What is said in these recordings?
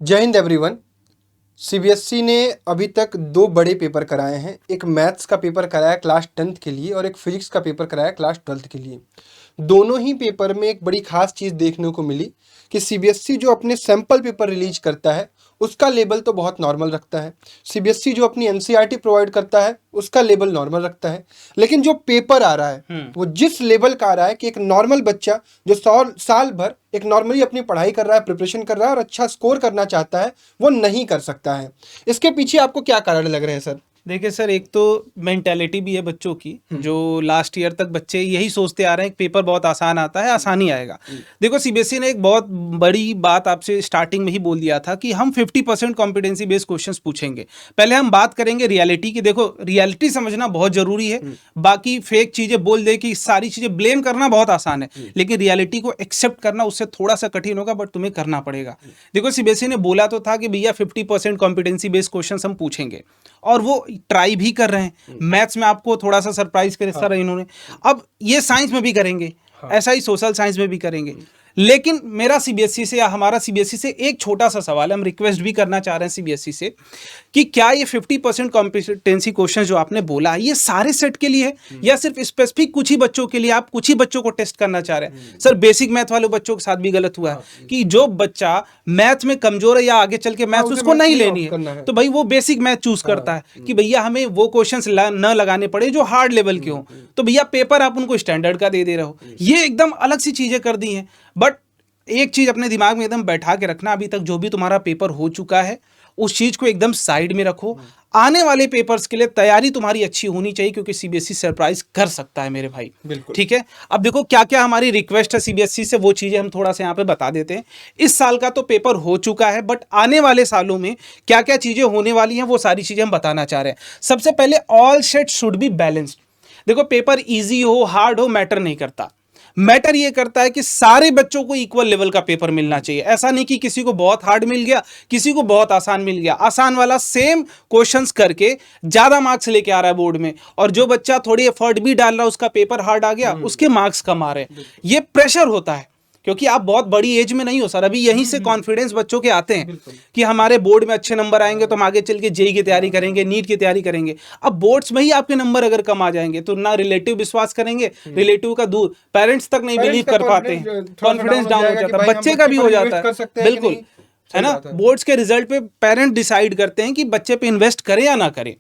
जय Hind everyone. CBSE ने अभी तक दो बड़े पेपर कराए हैं। एक मैथ्स का पेपर कराया क्लास 10th के लिए और एक फिजिक्स का पेपर कराया क्लास 12th के लिए। दोनों ही पेपर में एक बड़ी खास चीज़ देखने को मिली कि सीबीएसई जो अपने सैंपल पेपर रिलीज करता है उसका लेवल तो बहुत नॉर्मल रखता है। सीबीएसई जो अपनी एनसीईआरटी प्रोवाइड करता है उसका लेवल नॉर्मल रखता है। लेकिन जो पेपर आ रहा है वो जिस लेवल का आ रहा है कि एक नॉर्मल बच्चा जो साल भर एक नॉर्मली अपनी पढ़ाई कर रहा है, प्रिपरेशन कर रहा है और अच्छा स्कोर करना चाहता है, वो नहीं कर सकता है। इसके पीछे आपको क्या कारण लग रहे हैं सर? देखिए सर, एक तो मेंटेलिटी भी है बच्चों की, जो लास्ट ईयर तक बच्चे यही सोचते आ रहे हैं कि पेपर बहुत आसान आता है, आसानी आएगा। देखो, सीबीएसई ने एक बहुत बड़ी बात आपसे स्टार्टिंग में ही बोल दिया था कि हम 50% कॉम्पिटेंसी बेस्ड क्वेश्चंस पूछेंगे। पहले हम बात करेंगे रियलिटी की। देखो, रियलिटी समझना बहुत जरूरी है। बाकी फेक चीजें बोल दे कि सारी चीजें ब्लेम करना बहुत आसान है, लेकिन रियलिटी को एक्सेप्ट करना उससे थोड़ा सा कठिन होगा, बट तुम्हें करना पड़ेगा। देखो, सीबीएसई ने बोला तो था कि भैया 50% कॉम्पिटेंसी बेस्ड क्वेश्चंस हम पूछेंगे, और वो ट्राई भी कर रहे हैं। मैथ्स में आपको थोड़ा सा सरप्राइज करे सर इन्होंने। अब ये साइंस में भी करेंगे, ऐसा ही सोशल साइंस में भी करेंगे। लेकिन मेरा सीबीएसई से या हमारा सीबीएसई से एक छोटा सा सवाल है, हम रिक्वेस्ट भी करना चाह रहे हैं सीबीएसई से कि क्या ये 50% कॉम्पिटेंसी क्वेश्चन जो आपने बोला ये सारे सेट के लिए है या सिर्फ स्पेसिफिक कुछ ही बच्चों के लिए, आप कुछ ही बच्चों को टेस्ट करना चाह रहे हैं? सर, बेसिक मैथ वाले बच्चों के साथ भी गलत हुआ है कि जो बच्चा मैथ में कमजोर है या आगे चल के मैथ उसको नहीं लेनी है, तो भाई वो बेसिक मैथ चूज करता है कि भैया हमें वो क्वेश्चंस न लगाने पड़े जो हार्ड लेवल के हो। तो भैया पेपर आप उनको स्टैंडर्ड का दे रहे हो। ये एकदम अलग सी चीजें कर दी हैं। बट एक चीज अपने दिमाग में एकदम बैठा के रखना, अभी तक जो भी तुम्हारा पेपर हो चुका है उस चीज को एकदम साइड में रखो। आने वाले पेपर्स के लिए तैयारी तुम्हारी अच्छी होनी चाहिए, क्योंकि सीबीएसई सरप्राइज कर सकता है मेरे भाई। ठीक है, अब देखो क्या क्या हमारी रिक्वेस्ट है सीबीएसई से, वो चीजें हम थोड़ा सा यहाँ पे बता देते हैं। इस साल का तो पेपर हो चुका है, बट आने वाले सालों में क्या क्या चीजें होने वाली हैं वो सारी चीजें हम बताना चाह रहे हैं। सबसे पहले, all set should be balanced. देखो, पेपर ईजी हो हार्ड हो मैटर नहीं करता, मैटर ये करता है कि सारे बच्चों को इक्वल लेवल का पेपर मिलना चाहिए। ऐसा नहीं कि किसी को बहुत हार्ड मिल गया, किसी को बहुत आसान मिल गया। आसान वाला सेम क्वेश्चंस करके ज्यादा मार्क्स लेके आ रहा है बोर्ड में, और जो बच्चा थोड़ी एफर्ट भी डाल रहा है उसका पेपर हार्ड आ गया, उसके मार्क्स कम आ रहे हैं। ये प्रेशर होता है, क्योंकि आप बहुत बड़ी एज में नहीं हो सर। अभी यहीं से कॉन्फिडेंस बच्चों के आते हैं कि हमारे बोर्ड में अच्छे नंबर आएंगे तो हम आगे चल के जेई की तैयारी करेंगे, नीट की तैयारी करेंगे। अब बोर्ड्स में ही आपके नंबर अगर कम आ जाएंगे तो ना रिलेटिव विश्वास करेंगे, रिलेटिव का दूर, पेरेंट्स तक नहीं बिलीव कर पाते हैं, कॉन्फिडेंस डाउन हो जाता है, बच्चे का भी हो जाता है। बिल्कुल, है ना। बोर्ड्स के रिजल्ट पे पेरेंट डिसाइड करते हैं कि बच्चे पे इन्वेस्ट करें या ना करें।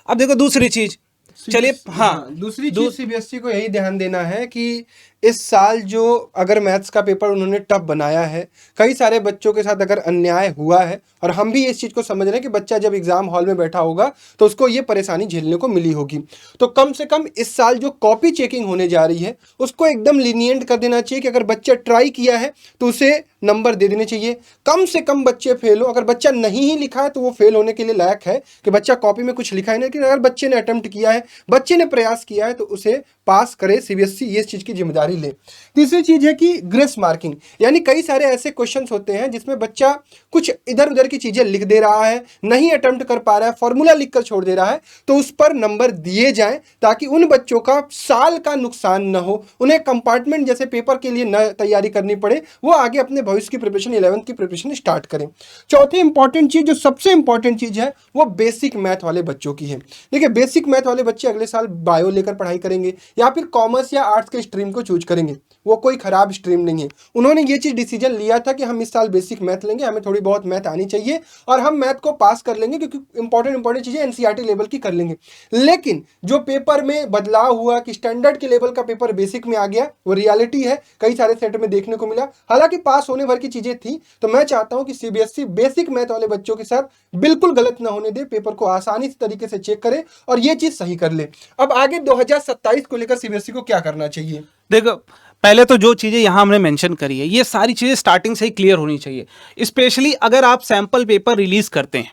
अब देखो दूसरी चीज, चलिए दूसरी चीज सीबीएसई को यही ध्यान देना है कि इस साल जो अगर मैथ्स का पेपर उन्होंने टफ बनाया है, कई सारे बच्चों के साथ अगर अन्याय हुआ है, और हम भी इस चीज़ को समझ रहे हैं कि बच्चा जब एग्जाम हॉल में बैठा होगा तो उसको ये परेशानी झेलने को मिली होगी, तो कम से कम इस साल जो कॉपी चेकिंग होने जा रही है उसको एकदम लीनियंट कर देना चाहिए कि अगर बच्चा ट्राई किया है तो उसे नंबर दे देने चाहिए। कम से कम बच्चे फेल हो, अगर बच्चा नहीं ही लिखा है तो वो फेल होने के लिए लायक है कि बच्चा कॉपी में कुछ लिखा है नहीं, लेकिन अगर बच्चे ने अटेम्प्ट किया है, बच्चे ने प्रयास किया है, तो उसे पास करे। सीबीएसई ये चीज़ की जिम्मेदारी ले। तीसरी चीज़ है कि ग्रेस मार्किंग, यानी कई सारे ऐसे क्वेश्चंस होते हैं जिसमें बच्चा कुछ इधर उधर की चीज़ें लिख दे रहा है, नहीं अटेम्प्ट कर पा रहा है, फॉर्मूला लिख कर छोड़ दे रहा है, तो उस पर नंबर दिए जाएं ताकि उन बच्चों का साल का नुकसान न हो, उन्हें कंपार्टमेंट जैसे पेपर के लिए न तैयारी करनी पड़े, वो आगे अपने भविष्य की प्रिपरेशन 11th की प्रिपरेशन स्टार्ट करें। चौथी इंपॉर्टेंट चीज़, जो सबसे इंपॉर्टेंट चीज़ है, वो बेसिक मैथ वाले बच्चों की है। देखिए, बेसिक मैथ वाले बच्चे अगले साल बायो लेकर पढ़ाई करेंगे या फिर कॉमर्स या आर्ट्स के स्ट्रीम को चूज करेंगे, वो कोई खराब स्ट्रीम नहीं है। उन्होंने ये चीज़ डिसीजन लिया था कि हम इस साल बेसिक मैथ लेंगे, हमें थोड़ी बहुत मैथ आनी चाहिए और हम मैथ को पास कर लेंगे, क्योंकि इंपॉर्टेंट चीज़ें एनसीईआरटी लेवल की कर लेंगे। लेकिन जो पेपर में बदलाव हुआ कि स्टैंडर्ड के लेवल का पेपर बेसिक में आ गया, वो रियलिटी है, कई सारे सेट में देखने को मिला। हालांकि पास होने भर की चीज़ें थी, तो मैं चाहता हूं कि सीबीएसई बेसिक मैथ वाले बच्चों के साथ बिल्कुल गलत ना होने दे, पेपर को आसानी से तरीके से चेक करे और ये चीज़ सही कर ले। अब आगे 2027 को लेकर सीबीएसई को क्या करना चाहिए? देखो, पहले तो जो चीज़ें यहाँ हमने मेंशन करी है ये सारी चीज़ें स्टार्टिंग से ही क्लियर होनी चाहिए। स्पेशली अगर आप सैंपल पेपर रिलीज करते हैं,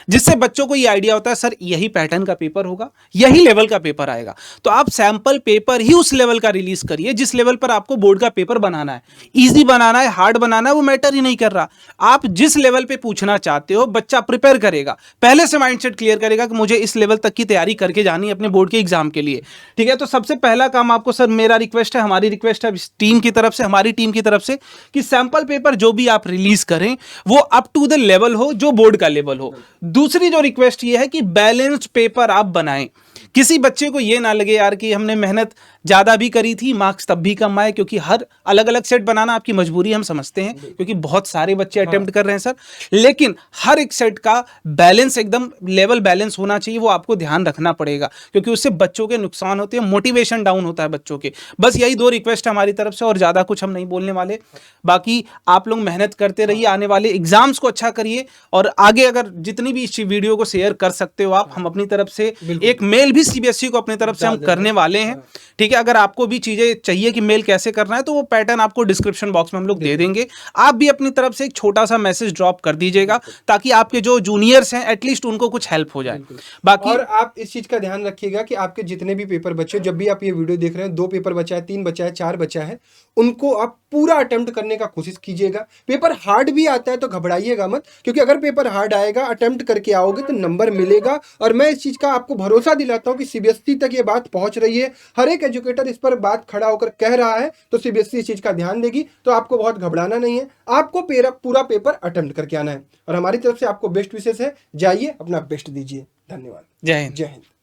जिससे बच्चों को ये आइडिया होता है सर यही पैटर्न का पेपर होगा, यही लेवल का पेपर आएगा। तो आप सैंपल पेपर ही उस लेवल का रिलीज करिए जिस लेवल पर आपको बोर्ड का पेपर बनाना है। इजी बनाना है, हार्ड बनाना है, वो मैटर ही नहीं कर रहा। आप जिस लेवल पे पूछना चाहते हो बच्चा प्रिपेयर करेगा, पहले से माइंडसेट क्लियर करेगा कि मुझे इस लेवल तक की तैयारी करके जानी है अपने बोर्ड के एग्जाम के लिए। ठीक है, तो सबसे पहला काम आपको सर, मेरा रिक्वेस्ट है, हमारी रिक्वेस्ट है टीम की तरफ से, हमारी टीम की तरफ से, कि सैंपल पेपर जो भी आप रिलीज करें वो अप टू द लेवल हो जो बोर्ड का लेवल हो। दूसरी जो रिक्वेस्ट ये है कि बैलेंस्ड पेपर आप बनाएं। किसी बच्चे को ये ना लगे यार कि हमने मेहनत ज्यादा भी करी थी, मार्क्स तब भी कम आए, क्योंकि हर अलग अलग सेट बनाना आपकी मजबूरी हम समझते हैं, क्योंकि बहुत सारे बच्चे अटेम्प्ट कर रहे हैं सर। लेकिन हर एक सेट का बैलेंस, एकदम लेवल बैलेंस होना चाहिए, वो आपको ध्यान रखना पड़ेगा, क्योंकि उससे बच्चों के नुकसान होते हैं, मोटिवेशन डाउन होता है बच्चों के। बस यही 2 रिक्वेस्ट है हमारी तरफ से, और ज्यादा कुछ हम नहीं बोलने वाले। बाकी आप लोग मेहनत करते रहिए, आने वाले एग्जाम्स को अच्छा करिए, और आगे अगर जितनी भी इस वीडियो को शेयर कर सकते हो आप, हम अपनी तरफ से एक मेल भी सीबीएसई को अपनी तरफ से हम करने वाले हैं। ठीक है, अगर आपको भी चीजें चाहिए कि मेल कैसे करना है, तो वो पैटर्न आपको डिस्क्रिप्शन बॉक्स में हम लोग दे देंगे। आप भी अपनी तरफ से एक छोटा सा मैसेज ड्रॉप कर दीजिएगा, ताकि आपके जो जूनियर्स हैं एटलीस्ट उनको कुछ हेल्प हो जाए। बाकी और आप इस चीज का ध्यान रखिएगा कि आपके जितने भी पेपर बचे, जब भी आप ये वीडियो देख रहे हैं, 2 पेपर बचा है, 3 बचा है, 4 बचा है, उनको आप पूरा अटेम्प्ट करने का कोशिश कीजिएगा। पेपर हार्ड भी आता है तो घबराइएगा मत, क्योंकि अगर पेपर हार्ड आएगा, अटेम्प्ट करके आओगे तो नंबर मिलेगा। और मैं इस चीज का आपको भरोसा दिलाता हूं कि सीबीएसई तक ये बात पहुंच रही है, हर एक एजुकेटर इस पर बात खड़ा होकर कह रहा है, तो सीबीएसई इस चीज का ध्यान देगी। तो आपको बहुत घबराना नहीं है, आपको पूरा पेपर अटेम्प्ट करके आना है। और हमारी तरफ से आपको बेस्ट विशेष है, जाइए अपना बेस्ट दीजिए। धन्यवाद। जय हिंद। जय हिंद।